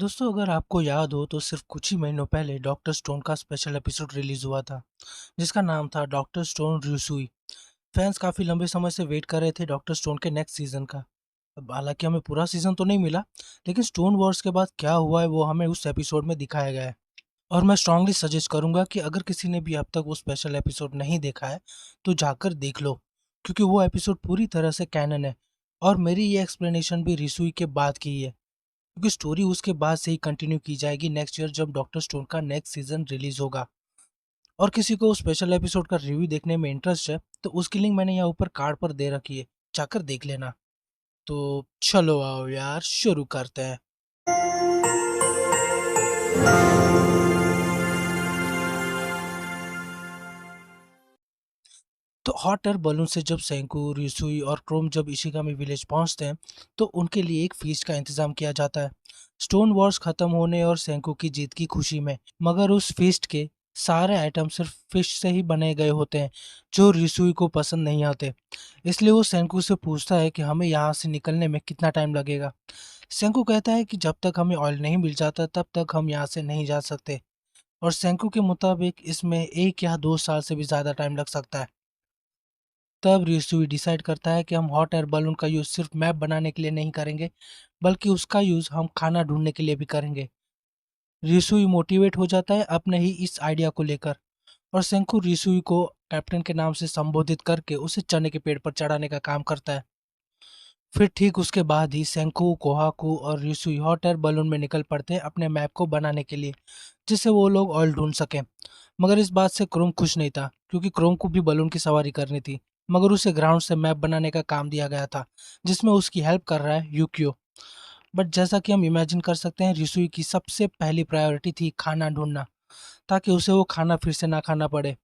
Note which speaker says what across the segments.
Speaker 1: दोस्तों, अगर आपको याद हो तो सिर्फ कुछ ही महीनों पहले डॉक्टर स्टोन का स्पेशल एपिसोड रिलीज हुआ था, जिसका नाम था डॉक्टर स्टोन रूसुई। फैंस काफी लंबे समय से वेट कर रहे थे डॉक्टर स्टोन के नेक्स्ट सीजन का। अब हालांकि हमें पूरा सीजन तो नहीं मिला, लेकिन स्टोन वॉर्स के बाद क्या हुआ है वो हमें उस एपिसोड में दिखाया गया है। और मैं स्ट्रांगली सजेस्ट करूंगा कि अगर किसी ने भी अब तक वो स्पेशल एपिसोड नहीं देखा है तो जाकर देख लो, क्योंकि वो एपिसोड पूरी तरह से कैनन है। और मेरी ये एक्सप्लेनेशन भी रिसुई के बाद की ही है, क्योंकि स्टोरी उसके बाद से ही कंटिन्यू की जाएगी नेक्स्ट ईयर जब डॉक्टर स्टोन का नेक्स्ट सीजन रिलीज होगा। और किसी को स्पेशल एपिसोड का रिव्यू देखने में इंटरेस्ट है तो उसकी लिंक मैंने यहाँ ऊपर कार्ड पर दे रखी है, जाकर देख लेना। तो चलो आओ यार, शुरू करते हैं। तो हॉट एयर बलून से जब सेंकू, रिसुई और क्रोम जब इशिगामी विलेज पहुंचते हैं तो उनके लिए एक फीस्ट का इंतजाम किया जाता है, स्टोन वॉर्स खत्म होने और सेंकू की जीत की खुशी में। मगर उस फीस्ट के सारे आइटम सिर्फ फिश से ही बने गए होते हैं, जो रिसुई को पसंद नहीं आते। इसलिए वो सेंकू से पूछता है कि हमें यहाँ से निकलने में कितना टाइम लगेगा। सेंकू कहता है कि जब तक हमें ऑयल नहीं मिल जाता तब तक हम यहाँ से नहीं जा सकते। और सेंकू के मुताबिक इसमें 1 या 2 साल से भी ज़्यादा टाइम लग सकता है। तब रिसुई डिसाइड करता है कि हम हॉट एयर बलून का यूज़ सिर्फ मैप बनाने के लिए नहीं करेंगे, बल्कि उसका यूज़ हम खाना ढूंढने के लिए भी करेंगे। रिसुई मोटिवेट हो जाता है अपने ही इस आइडिया को लेकर, और सेंकू रिसुई को कैप्टन के नाम से संबोधित करके उसे चने के पेड़ पर चढ़ाने का काम करता है। फिर ठीक उसके बाद ही सेंकू, कोहाकू और रिसुई हॉट एयर बलून में निकल पड़ते हैं अपने मैप को बनाने के लिए, जिससे वो लोग ऑयल ढूंढ सकें। मगर इस बात से क्रोम खुश नहीं था, क्योंकि क्रोम को भी बलून की सवारी करनी थी। मगर उसे ग्राउंड से मैप बनाने का काम दिया गया था, जिसमें उसकी हेल्प कर रहा है यूकियो। बट जैसा कि हम इमेजिन कर सकते हैं, रिसुई की सबसे पहली प्रायोरिटी थी खाना ढूंढना, ताकि उसे वो खाना फिर से ना खाना पड़े।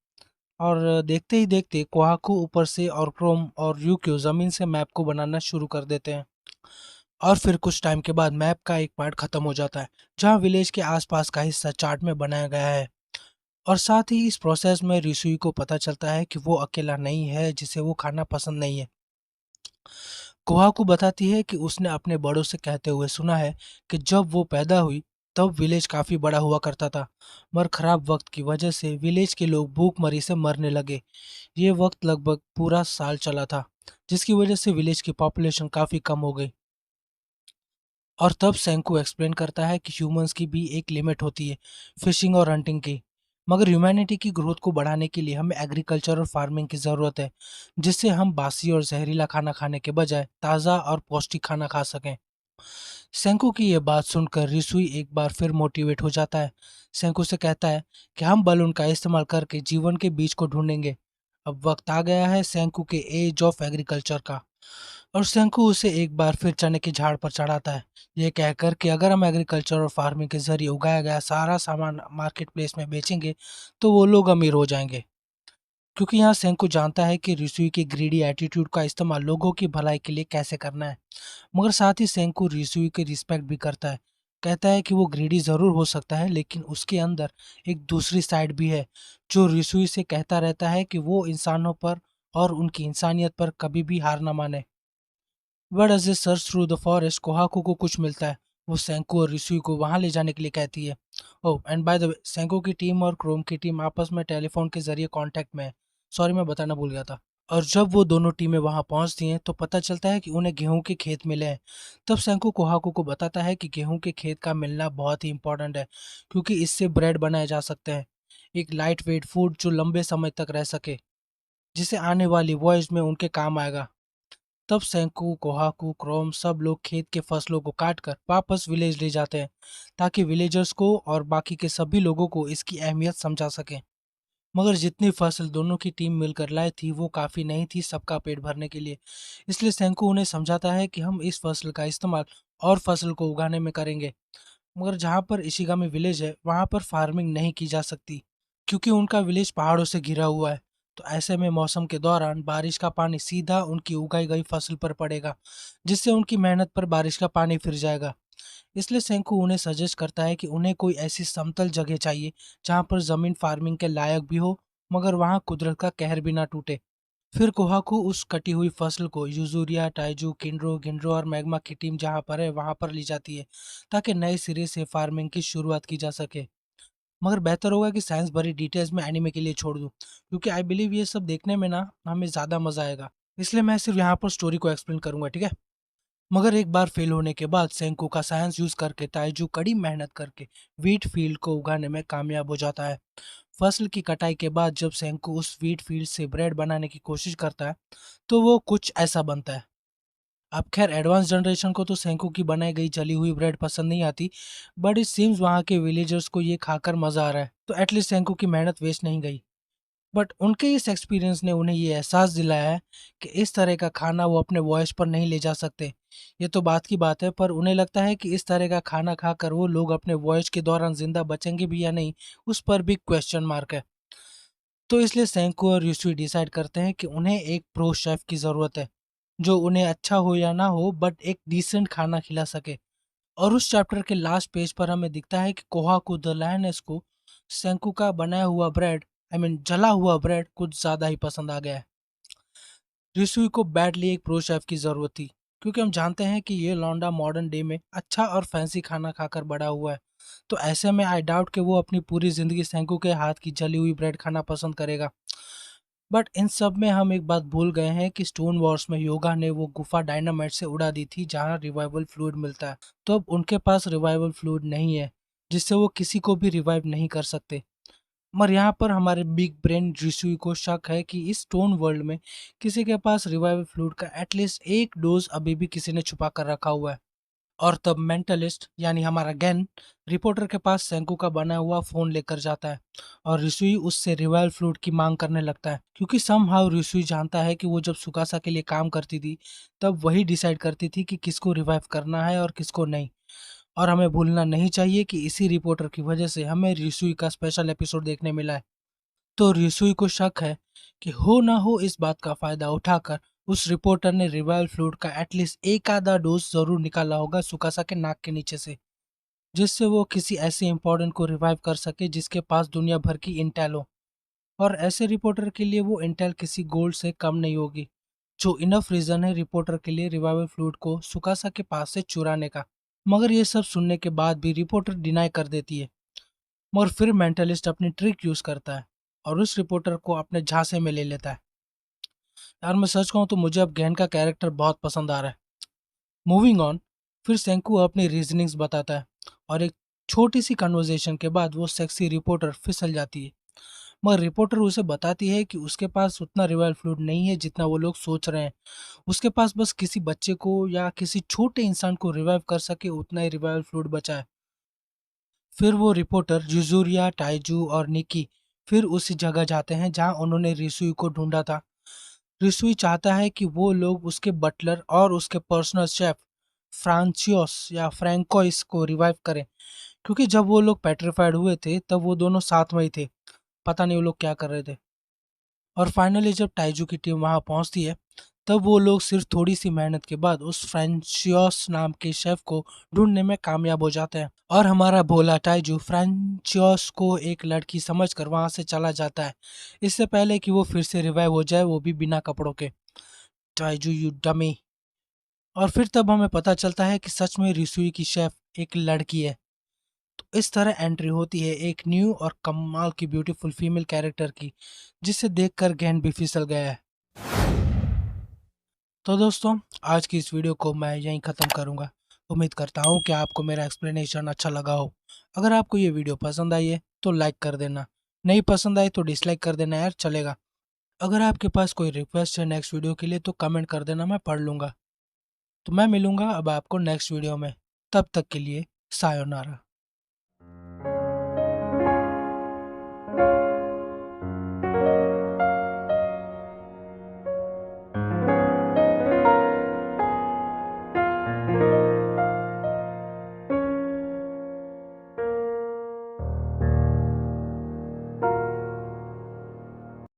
Speaker 1: और देखते ही देखते कोहाकू ऊपर से और क्रोम और यूक्यू जमीन से मैप को बनाना शुरू कर देते हैं। और फिर कुछ टाइम के बाद मैप का एक पार्ट खत्म हो जाता है, जहाँ विलेज के आसपास का हिस्सा चार्ट में बनाया गया है। और साथ ही इस प्रोसेस में रिसुई को पता चलता है कि वो अकेला नहीं है जिसे वो खाना पसंद नहीं है। कोहाकू बताती है कि उसने अपने बड़ों से कहते हुए सुना है कि जब वो पैदा हुई तब विलेज काफी बड़ा हुआ करता था, मगर खराब वक्त की वजह से विलेज के लोग भूखमरी से मरने लगे। ये वक्त लगभग पूरा साल चला था, जिसकी वजह से विलेज की पॉपुलेशन काफी कम हो गई। और तब सेंकू एक्सप्लेन करता है कि ह्यूमंस की भी एक लिमिट होती है, फिशिंग और हंटिंग की। मगर ह्यूमैनिटी की ग्रोथ को बढ़ाने के लिए हमें एग्रीकल्चर और फार्मिंग की ज़रूरत है, जिससे हम बासी और जहरीला खाना खाने के बजाय ताज़ा और पौष्टिक खाना खा सकें। सेंकू की यह बात सुनकर रिसुई एक बार फिर मोटिवेट हो जाता है। सेंकू से कहता है कि हम बलून का इस्तेमाल करके जीवन के बीज को ढूंढेंगे। अब वक्त आ गया है सेंकू के एज ऑफ एग्रीकल्चर का। और सेंकू उसे एक बार फिर चने के झाड़ पर चढ़ाता है, ये कहकर कि अगर हम एग्रीकल्चर और फार्मिंग के जरिए उगाया गया सारा सामान मार्केट प्लेस में बेचेंगे तो वो लोग अमीर हो जाएंगे। क्योंकि यहाँ सेंकू जानता है कि रिसुई के ग्रीडी एटीट्यूड का इस्तेमाल लोगों की भलाई के लिए कैसे करना है। मगर साथ ही सेंकू रिसुई के रिस्पेक्ट भी करता है। कहता है कि वो ग्रीडी ज़रूर हो सकता है, लेकिन उसके अंदर एक दूसरी साइड भी है, जो रिसुई से कहता रहता है कि वो इंसानों पर और उनकी इंसानियत पर कभी भी हार ना माने। But as a search through the forest Kohaku को कुछ मिलता है। वो सेंकू और रिसुई को वहां ले जाने के लिए कहती है। Oh and by the way, Senku की टीम और क्रोम की टीम आपस में टेलीफोन के जरिए कांटेक्ट में है। सॉरी, मैं बताना भूल गया था। और जब वो दोनों टीमें वहां पहुंचती हैं तो पता चलता है कि उन्हें गेहूं के खेत मिले हैं। तब सेंकू कोहाकू को बताता है कि गेहूं के खेत का मिलना बहुत ही इंपॉर्टेंट है, क्योंकि इससे ब्रेड बनाए जा सकते हैं, एक लाइट वेट फूड जो लंबे समय तक रह सके, जिसे आने वाली वॉयज में उनके काम आएगा। तब सेंकू, कोहाकू, क्रोम सब लोग खेत के फसलों को काटकर वापस विलेज ले जाते हैं, ताकि विलेजर्स को और बाकी के सभी लोगों को इसकी अहमियत समझा सकें। मगर जितनी फसल दोनों की टीम मिलकर लाई थी वो काफ़ी नहीं थी सबका पेट भरने के लिए। इसलिए सेंकू उन्हें समझाता है कि हम इस फसल का इस्तेमाल और फसल को उगाने में करेंगे। मगर जहाँ पर इशिगामी विलेज है वहाँ पर फार्मिंग नहीं की जा सकती, क्योंकि उनका विलेज पहाड़ों से घिरा हुआ है। तो ऐसे में मौसम के दौरान बारिश का पानी सीधा उनकी उगाई गई फसल पर पड़ेगा, जिससे उनकी मेहनत पर बारिश का पानी फिर जाएगा। इसलिए सेंकू उन्हें सजेस्ट करता है कि उन्हें कोई ऐसी समतल जगह चाहिए जहाँ पर ज़मीन फार्मिंग के लायक भी हो, मगर वहाँ कुदरत का कहर भी ना टूटे। फिर कोहाकू उस कटी हुई फसल को यूजुरिया, टाइजू, किंड्रो, गिंड्रो और मैग्मा की टीम जहाँ पर है वहाँ पर ली जाती है, ताकि नए सिरे से फार्मिंग की शुरुआत की जा सके। मगर बेहतर होगा कि साइंस भरी डिटेल्स में एनीमे के लिए छोड़ दूँ, क्योंकि आई बिलीव ये सब देखने में ना हमें ज़्यादा मज़ा आएगा। इसलिए मैं सिर्फ यहाँ पर स्टोरी को एक्सप्लेन करूँगा, ठीक है? मगर एक बार फेल होने के बाद सेंकू का साइंस यूज़ करके ताइजू कड़ी मेहनत करके व्हीट फील्ड को उगाने में कामयाब हो जाता है। फसल की कटाई के बाद जब सेंकू उस व्हीट फील्ड से ब्रेड बनाने की कोशिश करता है, तो वो कुछ ऐसा बनता है। अब खैर एडवांस जनरेशन को तो सेंकू की बनाई गई जली हुई ब्रेड पसंद नहीं आती, बट इट सीम्स वहाँ के विलेजर्स को ये खाकर मज़ा आ रहा है, तो एटलीस्ट सेंकू की मेहनत वेस्ट नहीं गई। बट उनके इस एक्सपीरियंस ने उन्हें ये एहसास दिलाया है कि इस तरह का खाना वो अपने वॉयस पर नहीं ले जा सकते। ये तो बात की बात है, पर उन्हें लगता है कि इस तरह का खाना खाकर वो लोग अपने वॉयस के दौरान ज़िंदा बचेंगे भी या नहीं, उस पर भी क्वेश्चन मार्क है। तो इसलिए सेंको और यूसुई डिसाइड करते हैं कि उन्हें एक प्रो शेफ की ज़रूरत है, जो उन्हें अच्छा हो या ना हो बट एक डिसेंट खाना खिला सके। और उस चैप्टर के लास्ट पेज पर हमें दिखता है कि कोहाकू द लायनेस को सेंकू का बनाया हुआ ब्रेड, आई मीन जला हुआ ब्रेड कुछ ज़्यादा ही पसंद आ गया है। रिसुई को बैडली एक प्रो शेफ की ज़रूरत थी, क्योंकि हम जानते हैं कि ये लौंडा मॉडर्न डे में अच्छा और फैंसी खाना खाकर बड़ा हुआ है। तो ऐसे में आई डाउट कि वो अपनी पूरी ज़िंदगी सेंकू के हाथ की जली हुई ब्रेड खाना पसंद करेगा। बट इन सब में हम एक बात भूल गए हैं कि स्टोन वॉर्स में योगा ने वो गुफा डायनामाइट से उड़ा दी थी जहाँ रिवाइवल फ्लूइड मिलता है। तो अब उनके पास रिवाइवल फ्लूइड नहीं है, जिससे वो किसी को भी रिवाइव नहीं कर सकते। मगर यहाँ पर हमारे बिग ब्रेन रिशुई को शक है कि इस स्टोन वर्ल्ड में किसी के पास रिवाइवल फ्लूइड का एटलीस्ट एक डोज अभी भी किसी ने छुपा कर रखा हुआ है। और तब मेंटलिस्ट यानी हमारा गैन रिपोर्टर के पास सेंकू का बना हुआ फोन लेकर जाता है और रिसुई उससे रिवाइवल फ्लूइड की मांग करने लगता है, क्योंकि समहाउ रिसुई जानता है कि वो जब सुकासा के लिए काम करती थी तब वही डिसाइड करती थी कि किसको रिवाइव करना है और किसको नहीं। और हमें भूलना नहीं चाहिए कि इसी रिपोर्टर की वजह से हमें रिसुई का स्पेशल एपिसोड देखने मिला है। तो रिसुई को शक है कि हो ना हो इस बात का फायदा उठाकर उस रिपोर्टर ने रिवाइवल फ्लूइड का एटलीस्ट एक आधा डोज जरूर निकाला होगा सुकासा के नाक के नीचे से, जिससे वो किसी ऐसे इंपॉर्टेंट को रिवाइव कर सके जिसके पास दुनिया भर की इंटेल हो। और ऐसे रिपोर्टर के लिए वो इंटेल किसी गोल्ड से कम नहीं होगी, जो इनफ रीजन है रिपोर्टर के लिए रिवाइवल फ्लूइड को सुकासा के पास से चुराने का। मगर ये सब सुनने के बाद भी रिपोर्टर डिनाई कर देती है। मगर फिर मेंटलिस्ट अपनी ट्रिक यूज करता है और उस रिपोर्टर को अपने झांसे में ले लेता है। यार मैं सच कहूँ तो मुझे अब गैन का कैरेक्टर बहुत पसंद आ रहा है। मूविंग ऑन, फिर सेंकू अपनी रीजनिंग्स बताता है और एक छोटी सी कन्वर्जेशन के बाद वो सेक्सी रिपोर्टर फिसल जाती है। मगर रिपोर्टर उसे बताती है कि उसके पास उतना रिवाइवल फ्लूइड नहीं है जितना वो लोग सोच रहे हैं। उसके पास बस किसी बच्चे को या किसी छोटे इंसान को रिवाइव कर सके उतना ही रिवाइवल फ्लूइड बचा है। फिर वो रिपोर्टर जुजुरिया, टाइजू और निकी फिर उसी जगह जाते हैं जहां उन्होंने रिसुई को ढूंढा था। रिसुई चाहता है कि वो लोग उसके बटलर और उसके पर्सनल शेफ फ्रांचियोस या फ्रैंकोइस को रिवाइव करें, क्योंकि जब वो लोग पेट्रिफाइड हुए थे तब वो दोनों साथ में ही थे। पता नहीं वो लोग क्या कर रहे थे। और फाइनली जब टाइजू की टीम वहां पहुंचती है तब वो लोग सिर्फ थोड़ी सी मेहनत के बाद उस फ्रेंचियोस नाम के शेफ को ढूंढने में कामयाब हो जाते हैं। और हमारा भोला टाइजू फ्रेंचियोस को एक लड़की समझकर वहां से चला जाता है, इससे पहले कि वो फिर से रिवाइव हो जाए, वो भी बिना कपड़ों के। टाइजू यू डमी। और फिर तब हमें पता चलता है कि सच में रिसुई की शेफ एक लड़की है। तो इस तरह एंट्री होती है एक न्यू और कमाल की ब्यूटीफुल फीमेल कैरेक्टर की, जिसे देखकर गहन भी फिसल गया है। तो दोस्तों, आज की इस वीडियो को मैं यहीं ख़त्म करूँगा। उम्मीद करता हूँ कि आपको मेरा एक्सप्लेनेशन अच्छा लगा हो। अगर आपको ये वीडियो पसंद आई है तो लाइक कर देना, नहीं पसंद आई तो डिसलाइक कर देना यार, चलेगा। अगर आपके पास कोई रिक्वेस्ट है नेक्स्ट वीडियो के लिए तो कमेंट कर देना, मैं पढ़ लूँगा। तो मैं मिलूँगा अब आपको नेक्स्ट वीडियो में। तब तक के लिए सायोनारा।